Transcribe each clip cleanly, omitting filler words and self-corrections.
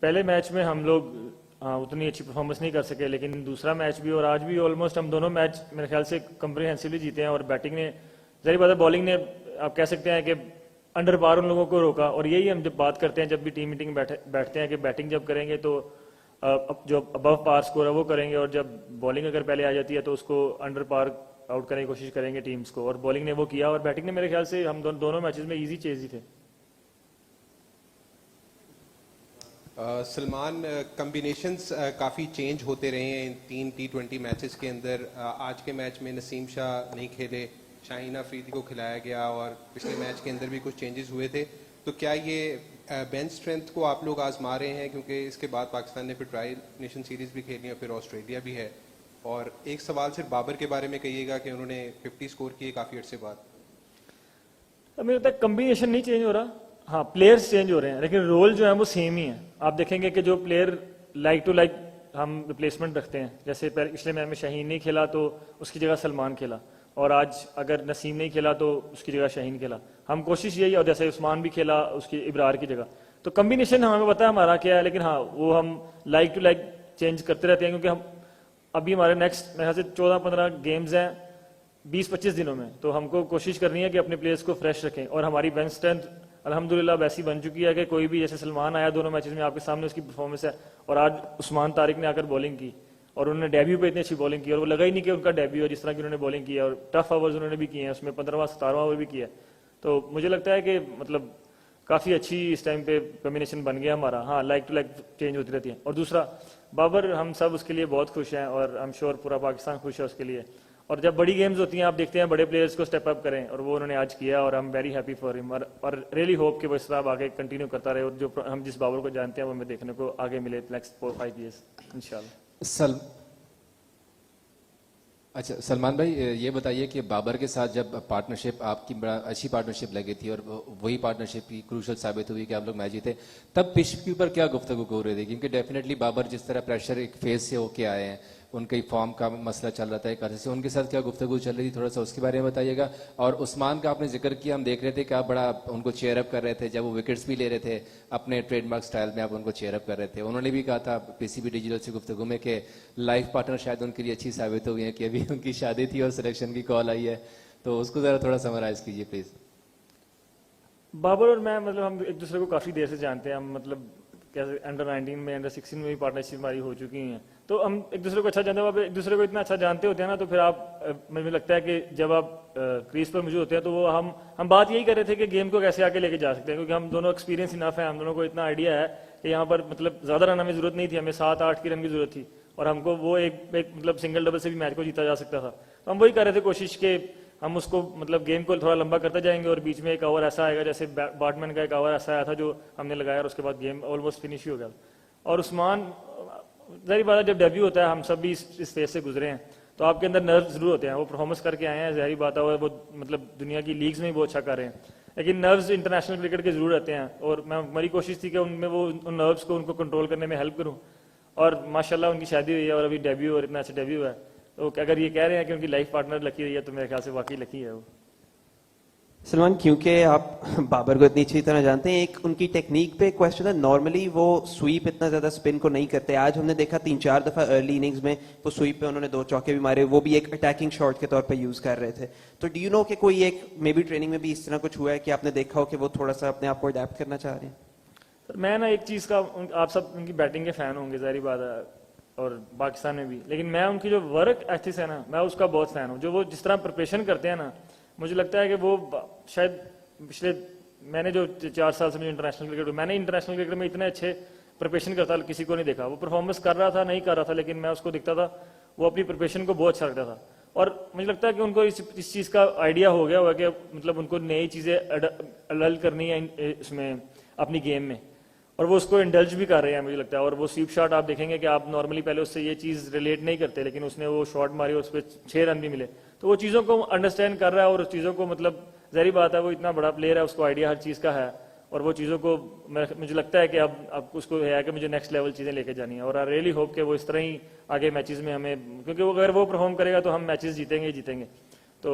पहले मैच में हम लोग उतनी अच्छी परफॉर्मेंस नहीं कर सके, लेकिन दूसरा मैच भी और आज भी ऑलमोस्ट हम दोनों मैच मेरे ख्याल से कम्प्रिहेंसिवली जीते हैं। और बैटिंग ने, जरी बात है, बॉलिंग ने आप कह सकते हैं कि अंडर पार उन लोगों को रोका। और यही हम जब बात करते हैं, जब भी टीम मीटिंग बैठते हैं कि बैटिंग जब करेंगे तो जो अबव पार स्कोर है वो करेंगे, और जब बॉलिंग अगर पहले आ जाती है तो उसको अंडर पार आउट करने की कोशिश करेंगे टीम्स को। और बॉलिंग ने वो किया, और बैटिंग ने मेरे ख्याल से हम दोनों मैचेस में इजी चेज ही थे। सलमान, कम्बिनेशंस काफ़ी चेंज होते रहे हैं इन 3 T20 मैचेस के अंदर। आज के मैच में नसीम शाह नहीं खेले, शाहीन अफरीदी को खिलाया गया, और पिछले मैच के अंदर भी कुछ चेंजेस हुए थे। तो क्या ये बेंच स्ट्रेंथ को आप लोग आजमा रहे हैं, क्योंकि इसके बाद पाकिस्तान ने फिर ट्राई नेशन सीरीज़ भी खेली है, फिर ऑस्ट्रेलिया भी है। और एक सवाल सिर्फ बाबर के बारे में कहिएगा कि उन्होंने 50 स्कोर किए काफ़ी अर्से बाद। अब मुझे लगता है कम्बिनेशन नहीं चेंज हो रहा, हाँ प्लेयर्स चेंज हो रहे हैं, लेकिन रोल जो है वो सेम ही है। आप देखेंगे कि जो प्लेयर लाइक टू लाइक हम रिप्लेसमेंट रखते हैं, जैसे पिछले मैच में शाहीन नहीं खेला तो उसकी जगह सलमान खेला, और आज अगर नसीम नहीं खेला तो उसकी जगह शाहीन खेला। हम कोशिश यही, और जैसे उस्मान भी खेला उसकी इब्रार की जगह, तो कम्बिनेशन हमें पता है हमारा क्या है, लेकिन हाँ वो हम लाइक टू लाइक चेंज करते रहते हैं, क्योंकि हम अभी हमारे नेक्स्ट मेरे ख्याल से 14-15 गेम्स हैं 20-25 दिनों में, तो हमको कोशिश करनी है कि अपने प्लेयर्स को फ्रेश रखें। और हमारी बेंच स्ट्रेंथ अल्हम्दुलिल्लाह वैसी बन चुकी है कि कोई भी, जैसे सलमान आया दोनों मैचेस में, आपके सामने उसकी परफॉर्मेंस है, और आज उस्मान तारिक ने आकर बॉलिंग की और उन्होंने डेब्यू पे इतनी अच्छी बॉलिंग की, और वो लगा ही नहीं कि उनका डेब्यू है, जिस तरह की उन्होंने बॉलिंग की है। और टफ ओवर्स उन्होंने भी किए हैं, उसमें 15वां-17वां ओवर भी किया है। तो मुझे लगता है कि मतलब काफ़ी अच्छी इस टाइम पे कॉम्बिनेशन बन गया हमारा। हाँ लाइक टू लाइक चेंज होती रहती है। और दूसरा बाबर, हम सब उसके लिए बहुत खुश हैं, और आई एम श्योर पूरा पाकिस्तान खुश है उसके लिए। और जब बड़ी गेम्स होती हैं आप देखते हैं बड़े प्लेयर्स को स्टेप अप करें, और वो उन्होंने आज किया, और I am very happy for him, और रियली होप कि वो इस तरह आगे कंटिन्यू करता रहे, और जो हम जिस बाबर को जानते हैं वो हमें देखने को आगे मिले नेक्स्ट 4-5 ईयर्स इंशाल्लाह। अच्छा सलमान भाई, ये बताइए कि बाबर के साथ जब पार्टनरशिप आपकी बड़ा अच्छी पार्टनरशिप लगी थी, और वही पार्टनरशिप की क्रूशल साबित हुई कि आप लोग मैच जीते, तब पिच के ऊपर क्या गुफ्तगू हो रही थी? क्योंकि डेफिनेटली बाबर जिस तरह प्रेशर एक फेज से होके आए हैं, उनकी फॉर्म का मसला चल रहा था एक अर्से से, उनके साथ क्या गुफ्तगू चल रही थी, थोड़ा सा उसके बारे में बताइएगा। और उस्मान का आपने जिक्र किया, हम देख रहे थे कि आप बड़ा उनको चेयर अप कर रहे थे, जब वो विकेट्स भी ले रहे थे अपने ट्रेडमार्क स्टाइल में, आप उनको चेयर अप कर रहे थे। उन्होंने भी कहा था पीसीबी डिजिटल से गुफ्तगू में कि लाइफ पार्टनर शायद उनके लिए अच्छी साबित हो गई है, कि अभी उनकी शादी थी और सिलेक्शन की कॉल आई है, तो उसको जरा थोड़ा समराइज कीजिए प्लीज। बाबर और मैं मतलब हम एक दूसरे को काफ़ी देर से जानते हैं, हम मतलब कैसे अंडर-19 में, अंडर-16 में भी पार्टनरशिप हमारी हो चुकी हैं, तो हम एक दूसरे को अच्छा जानते हैं। आप एक दूसरे को इतना अच्छा जानते होते हैं ना, तो फिर आप, मुझे लगता है कि जब आप क्रीज पर मौजूद होते हैं तो वो हम बात यही कर रहे थे कि गेम को कैसे आगे लेके जा सकते हैं, क्योंकि हम दोनों एक्सपीरियंस इनफ है, हम दोनों को इतना आइडिया है कि यहाँ पर मतलब ज़्यादा रन हमें जरूरत नहीं थी, हमें 7-8 की रन की जरूरत थी, और हमको वो एक मतलब सिंगल डबल से भी मैच को जीता जा सकता था। तो हम वही कर रहे थे कोशिश के हम उसको मतलब गेम को थोड़ा लंबा करते जाएंगे, और बीच में एक ओवर ऐसा आएगा, जैसे बैटमैन का एक ओवर ऐसा आया था जो हमने लगाया, और उसके बाद गेम ऑलमोस्ट फिनिश ही हो गया। और उस्मान, ज़ाहिर बात है जब डेब्यू होता है, हम सब भी इस फेज से गुजरे हैं, तो आपके अंदर नर्व जरूर होते हैं। वो परफॉर्मेंस करके आए हैं, ज़ाहिर बात है वो मतलब दुनिया की लीग्स में भी बहुत अच्छा कर रहे हैं, लेकिन नर्व्स इंटरनेशनल क्रिकेट के जरूर रहते हैं, और मेरी कोशिश थी कि उनमें वो उन नर्व्स को उनको कंट्रोल करने में हेल्प करूँ। और माशाल्लाह उनकी शादी हुई है, और अभी डेब्यू, और इतना अच्छा डेब्यू है, तो अगर ये कह रहे हैं कि उनकी लाइफ पार्टनर लकी रही है, तो मेरे ख्याल से वाकई लकी है वो। सलमान, क्योंकि आप बाबर को इतनी अच्छी तरह जानते हैं, एक उनकी टेक्निक पे क्वेश्चन है। नॉर्मली वो स्वीप इतना ज्यादा स्पिन को नहीं करते, आज हमने देखा 3-4 दफा अर्ली इनिंग्स में वो स्वीप पे उन्होंने 2 चौके भी मारे, वो भी एक अटैकिंग शॉट के तौर पे यूज कर रहे थे। तो डू यू नो कि कोई एक मे बी ट्रेनिंग में भी इस तरह कुछ हुआ है कि आपने देखा हो कि वो थोड़ा सा अपने आप को अडेप्ट करना चाह रहे हैं? सर मैं ना एक चीज़ का, आप सब उनकी बैटिंग के फैन होंगे ज़ाहिर बात है, और पाकिस्तान में भी, लेकिन मैं उनकी जो वर्क एथिक्स है ना, मैं उसका बहुत फैन हूँ। जो वो जिस तरह प्रिपरेशन करते हैं ना, मुझे लगता है कि वो शायद पिछले, मैंने जो 4 साल से मुझे इंटरनेशनल क्रिकेट, मैंने इंटरनेशनल क्रिकेट में इतने अच्छे प्रिपरेशन करता किसी को नहीं देखा। वो परफॉर्मेंस कर रहा था, नहीं कर रहा था, लेकिन मैं उसको दिखता था वो अपनी प्रिपरेशन को बहुत अच्छा रखता था। और मुझे लगता है कि उनको इस चीज़ का आइडिया हो गया होगा कि मतलब उनको नई चीज़ें अडल करनी है इसमें अपनी गेम में, और वो उसको इंडल्ज भी कर रहे हैं मुझे लगता है। और वो स्वीप शॉट आप देखेंगे कि आप नॉर्मली पहले उससे ये चीज़ रिलेट नहीं करते, लेकिन उसने वो शॉट मारी और उस पर 6 रन भी मिले, तो वो चीज़ों को अंडरस्टैंड कर रहा है, और उस चीज़ों को मतलब ज़ाहिर बात है वो इतना बड़ा प्लेयर है, उसको आइडिया हर चीज़ का है, और वो चीज़ों को मुझे लगता है कि अब उसको है कि मुझे नेक्स्ट लेवल चीज़ें लेके जानी है। और आई रियली होप कि वो इस तरह ही आगे मैचेस में हमें, क्योंकि वो अगर वो परफॉर्म करेगा तो हम मैचेस जीतेंगे ही जीतेंगे, तो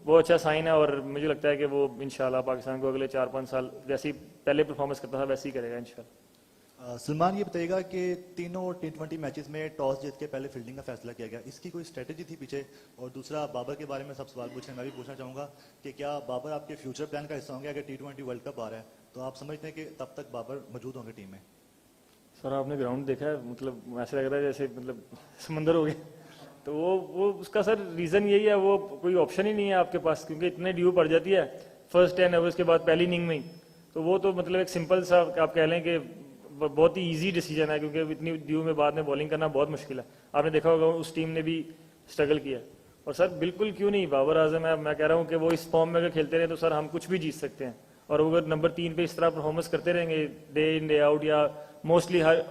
वो अच्छा साइन है। और मुझे लगता है कि वो इंशाल्लाह पाकिस्तान को अगले 4-5 साल जैसी पहले परफॉर्मेंस करता था वैसे ही करेगा इंशाल्लाह। सलमान ये बताइएगा कि तीनों T20 मैचेस में टॉस जीत के पहले फील्डिंग का फैसला किया गया, इसकी कोई स्ट्रेटेजी थी पीछे? और दूसरा, बाबर के बारे में सब सवाल पूछ रहे हैं, मैं भी पूछना चाहूँगा कि क्या बाबर आपके फ्यूचर प्लान का हिस्सा होंगे? अगर T20 वर्ल्ड कप आ रहा है तो आप समझते हैं कि तब तक बाबर मौजूद होंगे टीम में? सर आपने ग्राउंड देखा है, मतलब ऐसा लग रहा है जैसे मतलब समंदर हो गया। तो वो उसका सर रीज़न यही है, वो कोई ऑप्शन ही नहीं है आपके पास, क्योंकि इतने ड्यू पड़ जाती है फर्स्ट 10 ओवर्स के बाद पहली इनिंग में ही। तो वो तो मतलब एक सिंपल सा आप कह लें कि बहुत ही इजी डिसीजन है, क्योंकि इतनी ड्यू में बाद में बॉलिंग करना बहुत मुश्किल है। आपने देखा होगा उस टीम ने भी स्ट्रगल किया। और सर बिल्कुल क्यों नहीं, बाबर आजम है, मैं कह रहा हूँ कि वो इस फॉर्म में अगर खेलते रहे तो सर हम कुछ भी जीत सकते हैं। और अगर नंबर 3 पे इस तरह परफॉर्मेंस करते रहेंगे डे इन डे आउट या मोस्टली हर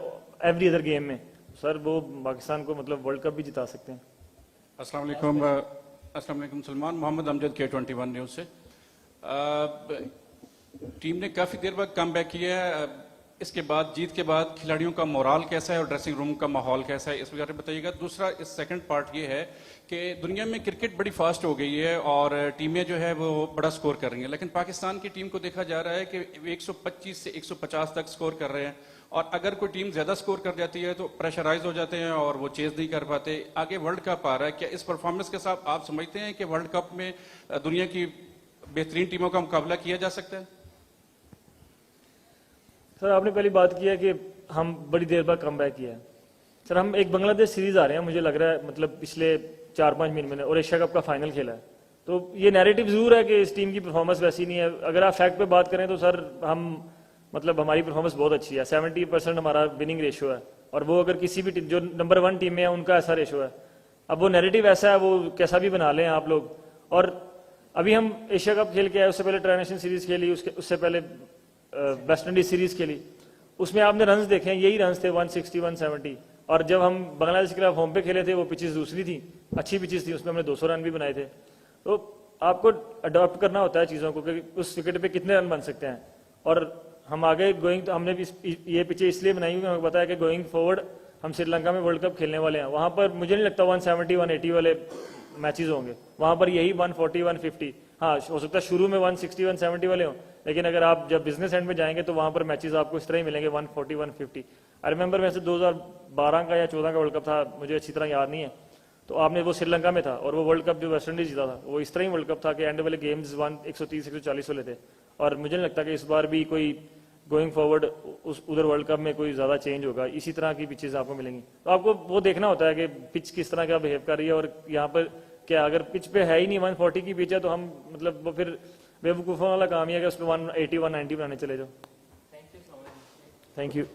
एवरी अदर गेम में, सर वो पाकिस्तान को मतलब वर्ल्ड कप भी जिता सकते हैं। अस्सलाम वालेकुम सलमान, मोहम्मद अमजद K21 न्यूज़ से। टीम ने काफ़ी देर बाद कम बैक किया है, इसके बाद जीत के बाद खिलाड़ियों का मोराल कैसा है और ड्रेसिंग रूम का माहौल कैसा है, इस वजह बताइएगा। दूसरा, इस सेकंड पार्ट ये है कि दुनिया में क्रिकेट बड़ी फास्ट हो गई है और टीमें जो है वो बड़ा स्कोर कर रही हैं, लेकिन पाकिस्तान की टीम को देखा जा रहा है कि 125 से 150 तक स्कोर कर रहे हैं, और अगर कोई टीम ज्यादा स्कोर कर जाती है तो प्रेशराइज हो जाते हैं और वो चेज नहीं कर पाते। आगे वर्ल्ड कप आ रहा है, क्या इस परफॉर्मेंस के साथ आप समझते हैं कि वर्ल्ड कप में दुनिया की बेहतरीन टीमों का मुकाबला किया जा सकता है? सर आपने पहली बात की है कि हम बड़ी देर बाद कम बैक किया है। सर हम एक बांग्लादेश सीरीज आ रहे हैं, मुझे लग रहा है मतलब पिछले 4-5 महीने में, और एशिया कप का फाइनल खेला है। तो ये नैरेटिव जरूर है कि इस टीम की परफॉर्मेंस वैसी नहीं है। अगर आप फैक्ट पे बात करें तो सर हम मतलब हमारी परफॉर्मेंस बहुत अच्छी है, 70% हमारा विनिंग रेशियो है, और वो अगर किसी भी टीम जो नंबर 1 टीम में है उनका ऐसा रेशियो है। अब वो नैरेटिव ऐसा है, वो कैसा भी बना लें आप लोग। और अभी हम एशिया कप खेल के आए, उससे पहले ट्रांसनेशनल सीरीज खेली, उससे पहले वेस्ट इंडीज सीरीज खेली। उसमें आपने रन्स देखे हैं, यही रन्स थे 160 170। और जब हम बांग्लादेश के खिलाफ होम पे खेले थे वो पिचेस दूसरी थी, अच्छी पिचेस थी, उसमें हमने 200 रन भी बनाए थे। तो आपको अडॉप्ट करना होता है चीज़ों को कि उस विकेट पे कितने रन बन सकते हैं। और हम आगे गोइंग, हमने भी ये पिचे इसलिए बनाई क्योंकि हमें पता है कि गोइंग फॉरवर्ड हम श्रीलंका में वर्ल्ड कप खेलने वाले हैं। वहाँ पर मुझे नहीं लगता 170 180 वाले मैचेस होंगे, वहाँ पर यही 140 150, हाँ हो सकता है शुरू में 160 170 वाले हों, लेकिन अगर आप जब बिजनेस एंड में जाएंगे तो वहाँ पर मैचेस आपको इस तरह ही मिलेंगे 140 150। आई रिमेंबर वैसे 2012 का या 14 का वर्ल्ड कप था, मुझे अच्छी तरह याद नहीं है। तो आपने वो श्रीलंका में था, और वो वर्ल्ड कप जो वेस्ट इंडीज जीता था वो इस तरह ही वर्ल्ड कप था कि एंड वाले गेम्स 130 140 वाले थे। और मुझे नहीं लगता कि इस बार भी कोई गोइंग फॉरवर्ड उधर वर्ल्ड कप में कोई ज्यादा चेंज होगा, इसी तरह की पिचेस आपको मिलेंगी। तो आपको वो देखना होता है कि पिच किस तरह का बिहेव कर रही है, और यहाँ पर क्या अगर पिच पे है ही नहीं 140 की पिच है तो हम मतलब वो फिर बेवकूफ़ों वाला काम ही है कि उस पर 180 190 बनाने चले जाओ। Thank you.